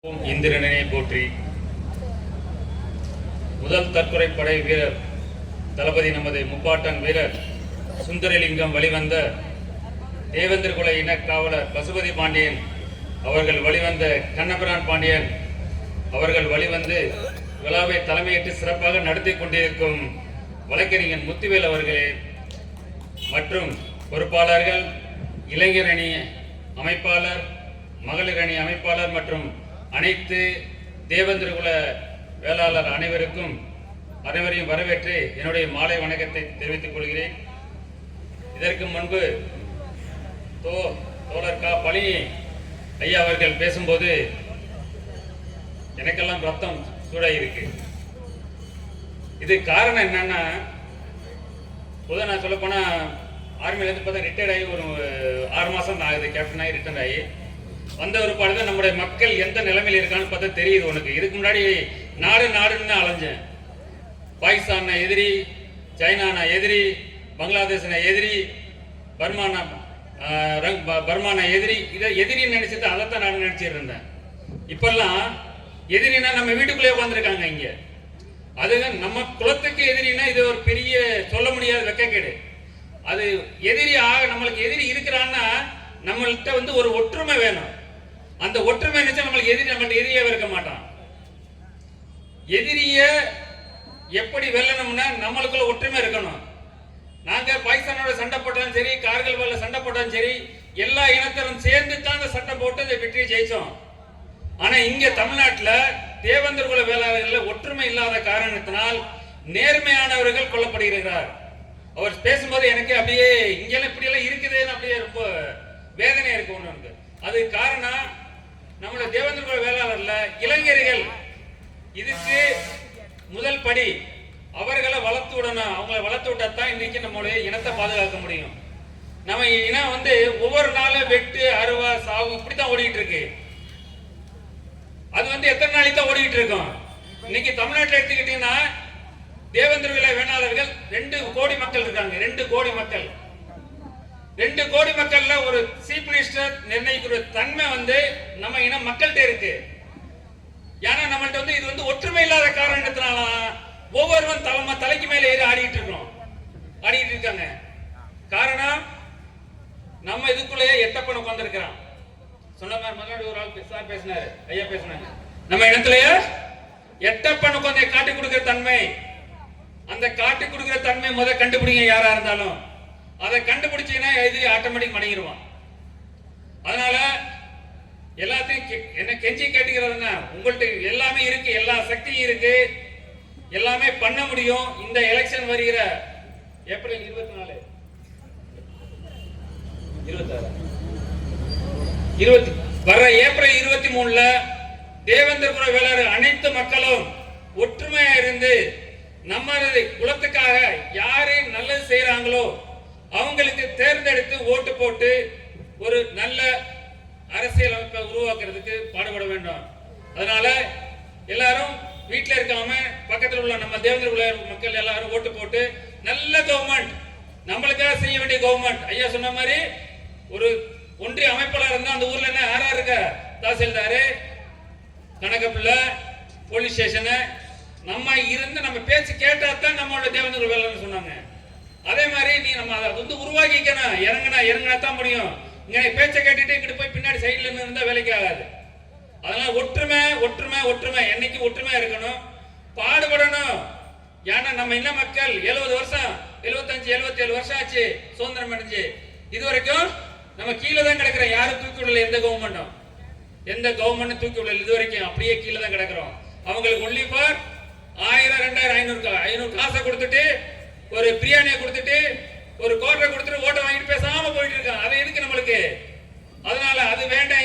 இந்திரனை போற்றி. முதல் தற்கொலை படை வீரர் தளபதி நமது முப்பாட்டன் வீரர் சுந்தரலிங்கம் வழிவந்த தேவேந்திர குல இன காவலர் பசுபதி பாண்டியன் அவர்கள் வழிவந்த கண்ணபிரான் பாண்டியன் அவர்கள் வழிவந்து விழாவை தலைமையேற்று சிறப்பாக நடத்தி கொண்டிருக்கும் வழக்கறிஞர் முத்துவேல் அவர்களே மற்றும் பொறுப்பாளர்கள், இளைஞர் அணி அமைப்பாளர், மகளிர் அணி அமைப்பாளர் மற்றும் அனைத்து தேவேந்திர குல வேளாளர் அனைவரையும் வரவேற்று என்னுடைய மாலை வணக்கத்தை தெரிவித்துக் கொள்கிறேன். இதற்கு முன்பு தோழர் கா. பழனி ஐயா அவர்கள் பேசும்போது எனக்கெல்லாம் ரத்தம் சூடாயிருக்கு. இது காரணம் என்னன்னா, நான் சொல்ல போனா ஆர்மியிலேருந்து பார்த்தா ரிட்டையர்ட் ஆகி ஒரு 6 மாசம் ஆகுது. கேப்டன் ஆகி ரிட்டையர்ட் ஆகி வந்த ஒரு பாடுதான் நம்முடைய மக்கள் எந்த நிலைமையில் இருக்கான்னு பார்த்தா தெரியுது உனக்கு. இதுக்கு முன்னாடி நாடுன்னு அலைஞ்சேன். பாகிஸ்தான் எதிரி, சைனா எதிரி, பங்களாதேஷ் எதிரி, பர்மான எதிரி, இதை எதிரின்னு நினைச்சிட்டு அதைத்தான் நான் நினைச்சிட்டு இருந்தேன். இப்பெல்லாம் எதிரினா நம்ம வீட்டுக்குள்ளே உட்காந்துருக்காங்க இங்க. அது நம்ம குலத்துக்கு எதிரினா இது ஒரு பெரிய சொல்ல முடியாத வெக்கக்கேடு. அது எதிரி நம்மளுக்கு எதிரி இருக்கிறான்னா நம்மள்கிட்ட ஒரு ஒற்றுமை வேணும். அந்த ஒற்றுமை நினைச்சா நம்மள்ட்ட எதிரியே இருக்க மாட்டான். எதிரிய எப்படி வெல்லணும்னா நம்மளுக்குள்ள ஒற்றுமை இருக்கணும். நாங்க பாகிஸ்தானோட சண்டை போட்டாலும் சரி, கார்கில் சண்டை போட்டாலும் சரி, எல்லா இனத்தரும் சேர்ந்து தான் அந்த சட்டை போட்டு அந்த வெற்றியை ஜெயிச்சோம். ஆனா இங்க தமிழ்நாட்டில் தேவேந்திர குல வேளாளர்கள் ஒற்றுமை இல்லாத காரணத்தினால் நேர்மையானவர்கள் கொல்லப்படுகிறார். அவர் பேசும்போது எனக்கு அப்படியே இங்கெல்லாம் இப்படி எல்லாம் இருக்குதுன்னு அப்படியே ரொம்ப வேதனையா இருக்கு. ஒண்ணு அது காரணம் நம்மளோட தேவேந்திர குல வேளாளர்ல இளைஞர்கள். இதுக்கு முதல் படி அவர்களை வளர்த்து விடணும். அவங்களை வளர்த்து விட்டாதான் இன்னைக்கு நம்மளுடைய இனத்தை பாதுகாக்க முடியும். நம்ம இனம் ஒவ்வொரு நாளும் வெட்டு, அருவா, சாவு இப்படித்தான் ஓடிக்கிட்டு இருக்கு. அது எத்தனை நாளைக்கு தான் ஓடிக்கிட்டு இருக்கும். இன்னைக்கு தமிழ்நாட்டில் எடுத்துக்கிட்டீங்கன்னா தேவேந்திர குல வேளாளர்கள் 2 கோடி மக்கள் இருக்காங்க. 2 கோடி மக்கள். 2 கோடி மக்கள்ல ஒரு சீஃப் மினிஸ்டர் நிர்ணயிக்கிற தன்மை நம்ம இனம் மக்கள்கிட்ட இருக்கு. ஏன்னா நம்மள்ட்ட இது ஒற்றுமை இல்லாத காரணத்தினால ஒவ்வொருவன் தலைக்கு மேல ஏறி ஆடிட்டு இருக்காங்க. காரணம் நம்ம இதுக்குள்ளேயே எட்டப்பன உட்கார்ந்துருக்கிறான். சொன்ன மாதிரி முன்னாடி ஒரு ஆள் பேசினாரு, ஐயா பேசினாங்க. நம்ம இடத்துலயே எட்டப்பன உட்கார்ந்து காட்டி கொடுக்கிற தன்மை, அந்த காட்டி கொடுக்கிற தன்மை கண்டுபிடிங்க. யாரா இருந்தாலும் அதை கண்டுபிடிச்சீங்கன்னா எதிரி ஆட்டோமேட்டிக் மடங்கிடுவான். அதனால எல்லாத்தையும் என்ன கெஞ்சி கேட்டுக்கிறதுன்னா, உங்கள்ட்ட எல்லாமே இருக்கு, எல்லா சக்தியும் இருக்கு, எல்லாமே பண்ண முடியும். இந்த எலெக்ஷன் வருகிற ஏப்ரல் 24 வர ஏப்ரல் 23 தேவேந்திர குல வேளாளர் அனைத்து மக்களும் ஒற்றுமையா இருந்து நம்மளது குலத்துக்காக யாரு நல்லது செய்யறாங்களோ அவங்களுக்கு தேர்ந்தெடுத்து ஓட்டு போட்டு ஒரு நல்ல அரசியல் அமைப்பை உருவாக்குறதுக்கு பாடுபட வேண்டும். அதனால எல்லாரும் வீட்டில் இருக்காம பக்கத்தில் உள்ள நம்ம தேவேந்திர குல மக்கள் எல்லாரும் ஓட்டு போட்டு நல்ல கவர்மெண்ட், நம்மளுக்காக செய்ய வேண்டிய கவர்மெண்ட். ஐயா சொன்ன மாதிரி ஒரு ஒன்றிய அமைப்பாளர் இருந்தா அந்த ஊர்ல என்ன யாரா இருக்க, தாசில்தாரு, கணக்கப்பிள்ளை, போலீஸ் ஸ்டேஷனு, நம்ம இருந்து நம்ம பேச்சு கேட்டா தான் நம்மளோட தேவேந்திர குல வேளாளர் சொன்னாங்க. அதே மாதிரி நீ நம்ம அதை உருவாக்கிக்கணும். இறங்கினா தான் முடியும். இங்க பேச்சை கேட்டுட்டு இங்கிட்டு போய் பின்னாடி சைட்ல இருந்து இருந்தா வேலைக்கு ஆகாது. அதனால ஒற்றுமை என்னைக்கு ஒற்றுமையா இருக்கணும், பாடுபடணும். ஏன்னா நம்ம என்ன மக்கள் 70 வருஷம் 75 77 வருஷம் ஆச்சு சுதந்திரம் அடைஞ்சு. இது வரைக்கும் நம்ம கீழே தான் கிடக்கிறோம். யாரும் தூக்கி விடல. எந்த கவர்மெண்ட் தூக்கி விடல. இது வரைக்கும் அப்படியே கீழே தான் கிடக்கிறோம். அவங்களுக்கு ஒன்லி ஃபார் 1000 2000 500 காசை கொடுத்துட்டு, ஒரு பிரியாணியை கொடுத்துட்டு, ஒரு கோட்டை கொடுத்துட்டு ஓட்டை வாங்கிட்டு பேசாம போயிட்டு இருக்காங்க. அது எதுக்கு நம்மளுக்கு? அதனால அது வேண்டாம்.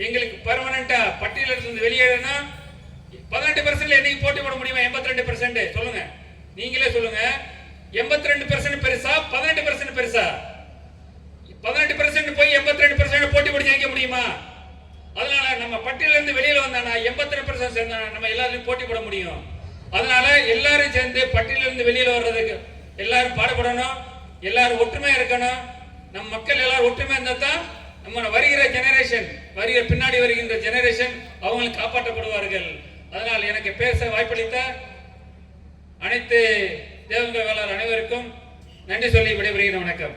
எங்களுக்கு பெர்மனண்டா பட்டியலிருந்து வெளியேறணும். 18% என்னைக்கு போட்டி போட முடியுமா? 82% சொல்லுங்க, நீங்களே சொல்லுங்க. 82% பெருசா 18% பெருசா? 18% போய் 82% போட்டி போட்டு ஜெயிக்க முடியுமா? அதனால நம்ம பட்டியலிருந்து வெளியில வந்தானா 82% சேர்ந்தா நம்ம எல்லாரும் போட்டி போட முடியும். அதனால எல்லாரும் சேர்ந்து பட்டியலிருந்து வெளியில வர்றதுக்கு எல்லாரும் பாடுபடணும். எல்லாரும் ஒற்றுமையா இருக்கணும். நம்ம மக்கள் எல்லாரும் ஒற்றுமையா இருந்தா தான் நம்ம வருகிற ஜெனரேஷன், பின்னாடி வருகின்ற ஜெனரேஷன் அவங்களுக்கு காப்பாற்றப்படுவார்கள். அதனால் எனக்கு பேச வாய்ப்பளித்த அனைத்து தேவங்க வேளாளர் அனைவருக்கும் நன்றி சொல்லி விடைபெறுகிறேன். வணக்கம்.